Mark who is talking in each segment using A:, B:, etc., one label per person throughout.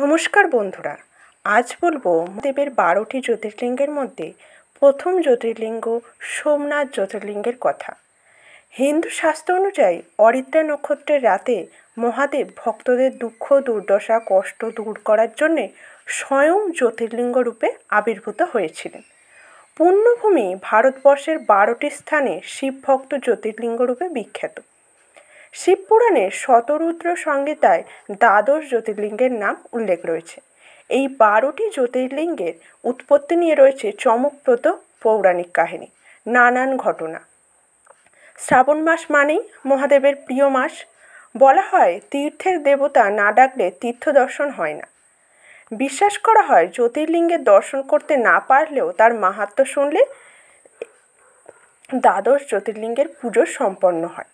A: নমস্কার বন্ধুরা, আজ বলবো দেবের 12টি জ্যোতির্লিঙ্গের মধ্যে প্রথম জ্যোতির্লিঙ্গ সোমনাথ জ্যোতির্লিঙ্গের কথা। হিন্দু শাস্ত্র অনুযায়ী অরিত্রা নক্ষত্রের রাতে মহাদেব ভক্তদের দুঃখ দুর্দশা কষ্ট দূর করার জন্যে স্বয়ং জ্যোতির্লিঙ্গ রূপে আবির্ভূত হয়েছিলেন। পুণ্যভূমি ভারতবর্ষের 12টি স্থানে শিবভক্ত জ্যোতির্লিঙ্গ রূপে বিখ্যাত। শিবপুরাণে শতরুদ্র সংহিতায় দ্বাদশ জ্যোতির্লিঙ্গের নাম উল্লেখ রয়েছে। এই 12টি জ্যোতির্লিঙ্গের উৎপত্তি নিয়ে রয়েছে চমকপ্রদ পৌরাণিক কাহিনী, নানান ঘটনা। শ্রাবণ মাস মানেই মহাদেবের প্রিয় মাস। বলা হয় তীর্থের দেবতা না ডাকলে তীর্থ দর্শন হয় না। বিশ্বাস করা হয় জ্যোতির্লিঙ্গের দর্শন করতে না পারলেও তার মাহাত্ম্য শুনলে দ্বাদশ জ্যোতির্লিঙ্গের পুজো সম্পন্ন হয়।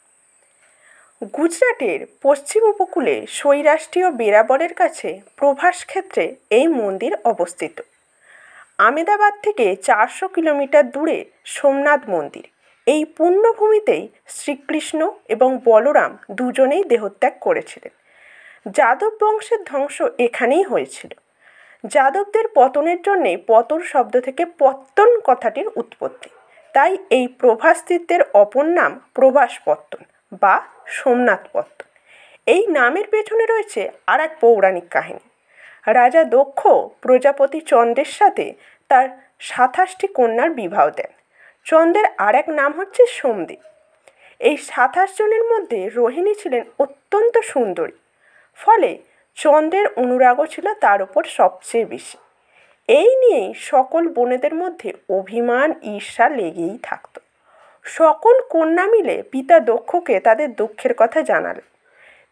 A: গুজরাটের পশ্চিম উপকূলে সৌরাষ্ট্রীয় বেরাবলের কাছে প্রভাস ক্ষেত্রে এই মন্দির অবস্থিত। আমেদাবাদ থেকে 400 কিলোমিটার দূরে সোমনাথ মন্দির। এই পুণ্যভূমিতেই শ্রীকৃষ্ণ এবং বলরাম দুজনেই দেহত্যাগ করেছিলেন। যাদব বংশের ধ্বংস এখানেই হয়েছিল। যাদবদের পতনের জন্যে পতন শব্দ থেকে পত্তন কথাটির উৎপত্তি। তাই এই প্রভাস তীর্থের অপর নাম প্রভাস পত্তন বা সোমনাথ পত্তন। এই নামের পেছনে রয়েছে আর এক পৌরাণিক কাহিনী। রাজা দক্ষ প্রজাপতি চন্দ্রের সাথে তার 27টি কন্যার বিবাহ দেন। চন্দ্রের আর এক নাম হচ্ছে সোমদেব। এই 27 জনের মধ্যে রোহিণী ছিলেন অত্যন্ত সুন্দরী, ফলে চন্দ্রের অনুরাগও ছিল তার উপর সবচেয়ে বেশি। এই নিয়েই সকল বোনেদের মধ্যে অভিমান ঈর্ষা লেগেই থাকত। সকল কন্যা মিলে পিতা দক্ষকে তাদের দুঃখের কথা জানালেন।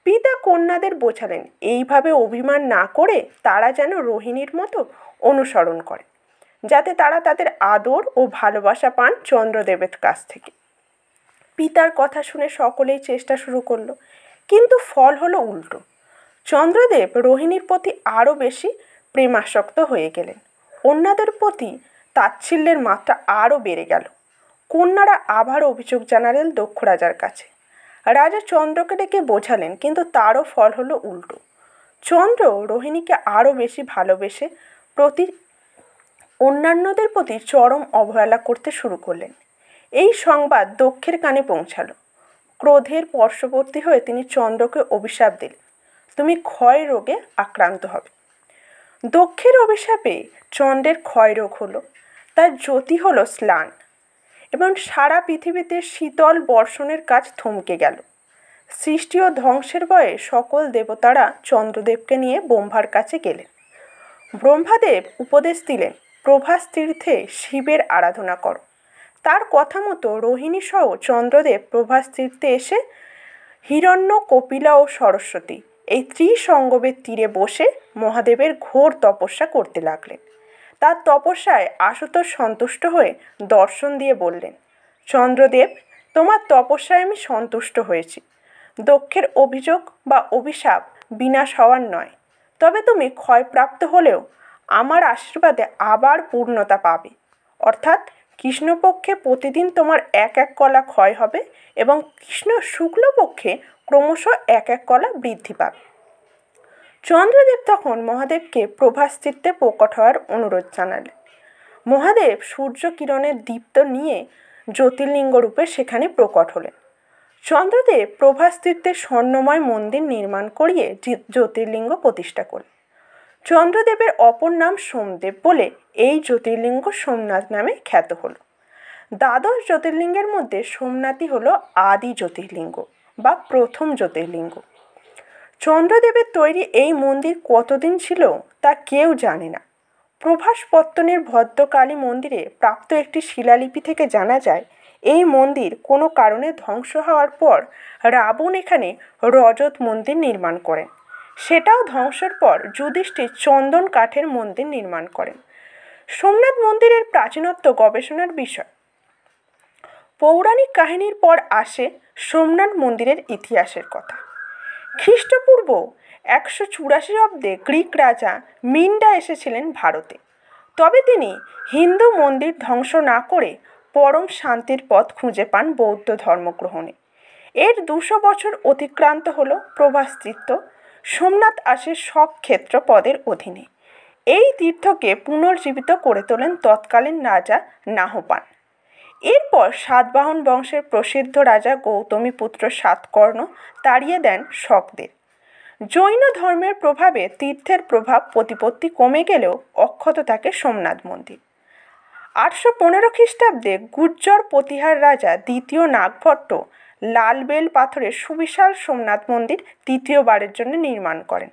A: পিতা কন্যাদের বোঝালেন এইভাবে অভিমান না করে তারা যেন রোহিণীর মতো অনুসরণ করে, যাতে তারা তাদের আদর ও ভালোবাসা পান চন্দ্রদেবের কাছ থেকে। পিতার কথা শুনে সকলেই চেষ্টা শুরু করলো, কিন্তু ফল হলো উল্টো। চন্দ্রদেব রোহিণীর প্রতি আরও বেশি প্রেমাসক্ত হয়ে গেলেন। অন্যদের প্রতি তাচ্ছিল্যের মাত্রা আরও বেড়ে গেল। কন্যারা আবার অভিযোগ জানালেন দক্ষ রাজার কাছে। রাজা চন্দ্রকে ডেকে বোঝালেন, কিন্তু তারও ফল হলো উল্টো। চন্দ্র রোহিণীকে আরও বেশি ভালোবেসে অন্যান্যদের প্রতি চরম অবহেলা করতে শুরু করলেন। এই সংবাদ দক্ষের কানে পৌঁছালো। ক্রোধের বশবর্তী হয়ে তিনি চন্দ্রকে অভিশাপ দিলেন, তুমি ক্ষয় রোগে আক্রান্ত হবে। দক্ষের অভিশাপে চন্দ্রের ক্ষয় রোগ হলো, তার জ্যোতি হলো স্লান এবং সারা পৃথিবীতে শীতল বর্ষণের কাজ থমকে গেল। সৃষ্টি ও ধ্বংসের ভয়ে সকল দেবতারা চন্দ্রদেবকে নিয়ে ব্রহ্মার কাছে গেলেন। ব্রহ্মাদেব উপদেশ দিলেন, প্রভাস তীর্থে শিবের আরাধনা করো। তার কথা মতো রোহিণী সহ চন্দ্রদেব প্রভাস তীর্থে এসে হিরণ্য, কপিলা ও সরস্বতী এই ত্রিসঙ্গমের তীরে বসে মহাদেবের ঘোর তপস্যা করতে লাগলেন। তার তপস্যায় আশুতোষ সন্তুষ্ট হয়ে দর্শন দিয়ে বললেন, চন্দ্রদেব, তোমার তপস্যায় আমি সন্তুষ্ট হয়েছি। দক্ষের অভিযোগ বা অভিশাপ বিনাশ হওয়ার নয়, তবে তুমি ক্ষয়প্রাপ্ত হলেও আমার আশীর্বাদে আবার পূর্ণতা পাবে। অর্থাৎ কৃষ্ণপক্ষে প্রতিদিন তোমার এক এক কলা ক্ষয় হবে এবং কৃষ্ণ শুক্লপক্ষে ক্রমশ এক এক কলা বৃদ্ধি পাবে। চন্দ্রদেব তখন মহাদেবকে প্রভাস তীর্থে প্রকট হওয়ার অনুরোধ জানালেন। মহাদেব সূর্য কিরণের দীপ্ত নিয়ে জ্যোতির্লিঙ্গ রূপে সেখানে প্রকট হলেন। চন্দ্রদেব প্রভাস তীর্থে স্বর্ণময় মন্দির নির্মাণ করিয়ে জ্যোতির্লিঙ্গ প্রতিষ্ঠা করলেন। চন্দ্রদেবের অপর নাম সোমদেব বলে এই জ্যোতির্লিঙ্গ সোমনাথ নামে খ্যাত হল। দ্বাদশ জ্যোতির্লিঙ্গের মধ্যে সোমনাথই হল আদি জ্যোতির্লিঙ্গ বা প্রথম জ্যোতির্লিঙ্গ। চন্দ্রদেবের তৈরি এই মন্দির কতদিন ছিল তা কেউ জানে না। প্রভাস পত্তনের ভদ্রকালী মন্দিরে প্রাপ্ত একটি শিলালিপি থেকে জানা যায়, এই মন্দির কোনো কারণে ধ্বংস হওয়ার পর রাবণ এখানে রজত মন্দির নির্মাণ করেন। সেটাও ধ্বংসের পর যুধিষ্ঠির চন্দন কাঠের মন্দির নির্মাণ করেন। সোমনাথ মন্দিরের প্রাচীনত্ব গবেষণার বিষয়। পৌরাণিক কাহিনীর পর আসে সোমনাথ মন্দিরের ইতিহাসের কথা। খ্রিস্টপূর্ব 184 অব্দে গ্রিক রাজা মিন্ডা এসেছিলেন ভারতে। তবে তিনি হিন্দু মন্দির ধ্বংস না করে পরম শান্তির পথ খুঁজে পান বৌদ্ধ ধর্ম গ্রহণে। এর 200 বছর অতিক্রান্ত হল প্রভাস তীর্থ সোমনাথ আসে শকক্ষেত্র পদের অধীনে। এই তীর্থকে পুনর্জীবিত করে তোলেন তৎকালীন রাজা নাহপান। এরপর সাতবাহন বংশের প্রসিদ্ধ রাজা গৌতমীপুত্র সাতকর্ণ তাড়িয়ে দেন শকদের। জৈন ধর্মের প্রভাবে তীর্থের প্রভাব প্রতিপত্তি কমে গেলেও অক্ষত থাকে সোমনাথ মন্দির। 815 খ্রিস্টাব্দে গুর্জর প্রতিহার রাজা দ্বিতীয় নাগভট্ট লালবেল পাথরের সুবিশাল সোমনাথ মন্দির তৃতীয়বারের জন্য নির্মাণ করেন।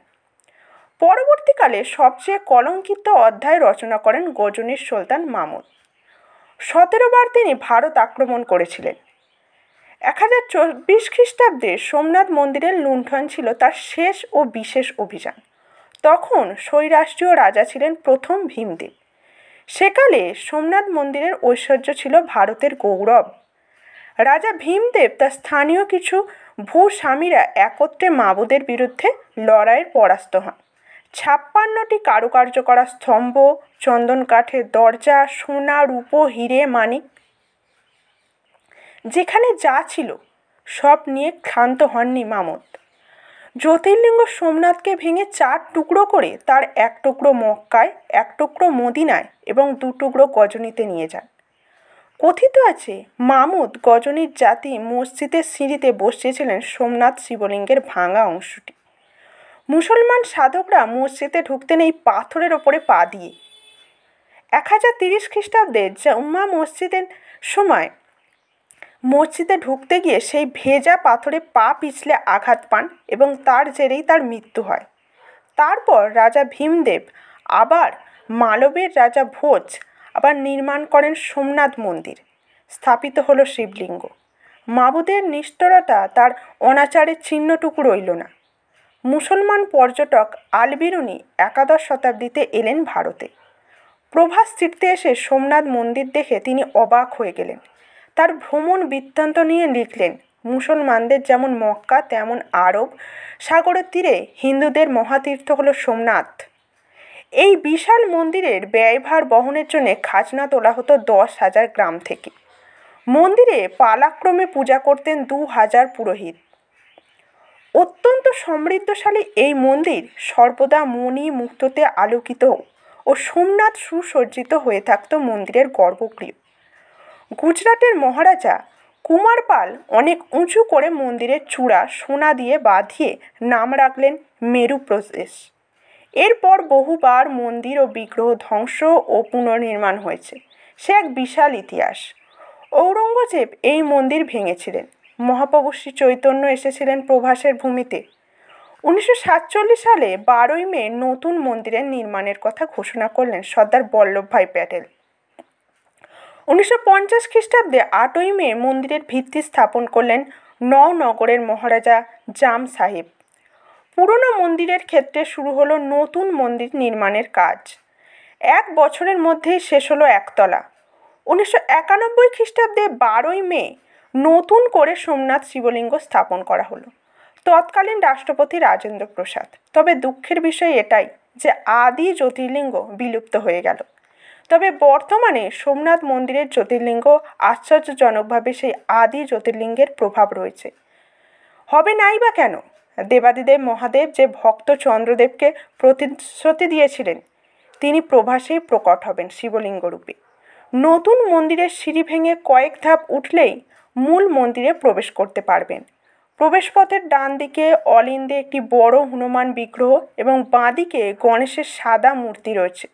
A: পরবর্তীকালে সবচেয়ে কলঙ্কিত অধ্যায় রচনা করেন গজনির সুলতান মাহমুদ। 17 বার তিনি ভারত আক্রমণ করেছিলেন। 1024 খ্রিস্টাব্দে সোমনাথ মন্দিরের লুণ্ঠন ছিল তার শেষ ও বিশেষ অভিযান। তখন স্বৈরাষ্ট্রীয় রাজা ছিলেন প্রথম ভীমদেব। সেকালে সোমনাথ মন্দিরের ঐশ্বর্য ছিল ভারতের গৌরব। রাজা ভীমদেব তার স্থানীয় কিছু ভূস্বামীরা একত্রে মাবুদের বিরুদ্ধে লড়াইয়ের পরাস্ত হন। 56টি কারুকার্য করা স্তম্ভ, চন্দন কাঠের দরজা, সোনা রূপো হিরে মানিক যেখানে যা ছিল সব নিয়ে ক্ষান্ত হননি মামুদ। জ্যোতির্লিঙ্গ সোমনাথকে ভেঙে 4 টুকরো করে তার 1 টুকরো মক্কায়, 1 টুকরো মদিনায় এবং 2 টুকরো গজনীতে নিয়ে যান। কথিত আছে মামুদ গজনীর জাতি মসজিদের সিঁড়িতে বসিয়েছিলেন সোমনাথ শিবলিঙ্গের ভাঙা অংশটি। মুসলমান সাধকরা মসজিদে ঢুকতেন এই পাথরের ওপরে পা দিয়ে। 1030 খ্রিস্টাব্দে জাম্মা মসজিদের সময় মসজিদে ঢুকতে গিয়ে সেই ভেজা পাথরে পা পিছলে আঘাত পান এবং তার জেরেই তার মৃত্যু হয়। তারপর রাজা ভীমদেব আবার মালবের রাজা ভোজ আবার নির্মাণ করেন সোমনাথ মন্দির। স্থাপিত হলো শিবলিঙ্গ। মাবুদের নিষ্ঠুরতা তার অনাচারের চিহ্নটুকু রইল না। মুসলমান পর্যটক আল-বিরুনি 11 শতাব্দীতে এলেন ভারতে। প্রভাস তীর্থে এসে সোমনাথ মন্দির দেখে তিনি অবাক হয়ে গেলেন। তার ভ্রমণ বৃত্তান্ত নিয়ে লিখলেন, মুসলমানদের যেমন মক্কা তেমন আরব সাগরের তীরে হিন্দুদের মহাতীর্থ হলো সোমনাথ। এই বিশাল মন্দিরের ব্যয়ভার বহনের জন্য খাজনা তোলা হতো 10,000 গ্রাম থেকে। মন্দিরে পালাক্রমে পূজা করতেন 2000 পুরোহিত। অত্যন্ত সমৃদ্ধশালী এই মন্দির সর্বদা মণি মুক্তোতে আলোকিত ও সোমনাথ সুসজ্জিত হয়ে থাকত মন্দিরের গর্ভগৃহ। গুজরাটের মহারাজা কুমারপাল অনেক উঁচু করে মন্দিরের চূড়া সোনা দিয়ে বাঁধিয়ে নাম রাখলেন মেরু প্রদেশ। এরপর বহুবার মন্দির ও বিগ্রহ ধ্বংস ও পুনর্নির্মাণ হয়েছে। সে এক বিশাল ইতিহাস। ঔরঙ্গজেব এই মন্দির ভেঙেছিলেন। মহাপ্রভু শ্রী চৈতন্য এসেছিলেন প্রভাসের ভূমিতে। 1947 সালে 12ই মে নতুন মন্দিরের নির্মাণের কথা ঘোষণা করলেন সর্দার বল্লভভাই প্যাটেল। 1950 খ্রিস্টাব্দে 8ই মে মন্দিরের ভিত্তি স্থাপন করলেন নওনগরের মহারাজা জাম সাহেব। পুরনো মন্দিরের ক্ষেত্রে শুরু হলো নতুন মন্দির নির্মাণের কাজ। 1 বছরের মধ্যেই শেষ হলো একতলা। 1991 খ্রিস্টাব্দে 12ই মে নতুন করে সোমনাথ শিবলিঙ্গ স্থাপন করা হলো তৎকালীন রাষ্ট্রপতি রাজেন্দ্র প্রসাদ। তবে দুঃখের বিষয় এটাই যে আদি জ্যোতির্লিঙ্গ বিলুপ্ত হয়ে গেল। তবে বর্তমানে সোমনাথ মন্দিরের জ্যোতির্লিঙ্গ আশ্চর্যজনকভাবে সেই আদি জ্যোতির্লিঙ্গের প্রভাব রয়েছে। হবে নাই বা কেন? দেবাদিদেব মহাদেব যে ভক্ত চন্দ্রদেবকে প্রতিশ্রুতি দিয়েছিলেন তিনি প্রভাসেই প্রকট হবেন শিবলিঙ্গ রূপে। নতুন মন্দিরের সিঁড়ি ভেঙে কয়েক ধাপ উঠলেই মূল মন্দিরে প্রবেশ করতে পারবেন। প্রবেশপথের ডান দিকে অলিন্দে একটি বড় হনুমান বিগ্রহ এবং বাঁ দিকে গণেশের সাদা মূর্তি রয়েছে।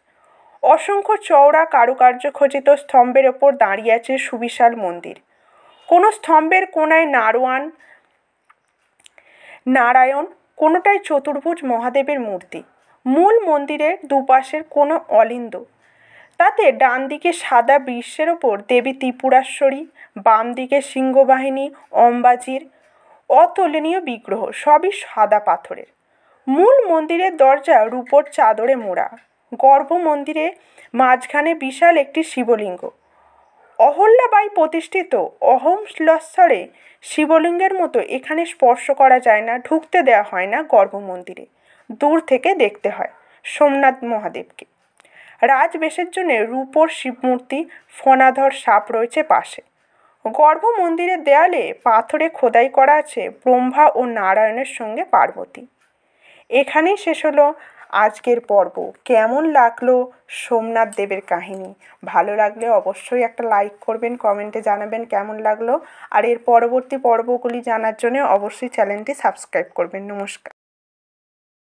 A: অসংখ্য চওড়া কারুকার্য খচিত স্তম্ভের ওপর দাঁড়িয়ে আছে সুবিশাল মন্দির। কোনো স্তম্ভের কোনায় নারায়ণ, কোনোটায় চতুর্ভুজ মহাদেবের মূর্তি। মূল মন্দিরের দুপাশের কোনো অলিন্দ, তাতে ডান দিকে সাদা বৃষের ওপর দেবী ত্রিপুরাশ্বরী, বাম দিকে সিংহবাহিনী অম্বাজির অতুলনীয় বিগ্রহ, সবই সাদা পাথরের। মূল মন্দিরের দরজা রূপোর চাদরে মোড়া। গর্ভ মন্দিরে মাঝখানে বিশাল একটি শিবলিঙ্গ। অহল্যাবাই প্রতিষ্ঠিত অহোমশ্লেশ্বরে শিবলিঙ্গের মতো এখানে স্পর্শ করা যায় না, ঢুকতে দেওয়া হয় না গর্ভ মন্দিরে। দূর থেকে দেখতে হয় সোমনাথ মহাদেবকে। রাজবেশের জন্য রূপোর শিবমূর্তি, ফণাধর সাপ রয়েছে পাশে। গর্ভ মন্দিরের দেয়ালে পাথরে খোদাই করা আছে ব্রহ্মা ও নারায়ণের সঙ্গে পার্বতী। এখানেই শেষ হলো আজকের পর্ব। কেমন লাগলো সোমনাথ দেবের কাহিনী? ভালো লাগলে অবশ্যই একটা লাইক করবেন, কমেন্টে জানাবেন কেমন লাগলো। আর এর পরবর্তী পর্বগুলি জানার জন্য অবশ্যই চ্যানেলটি সাবস্ক্রাইব করবেন। নমস্কার।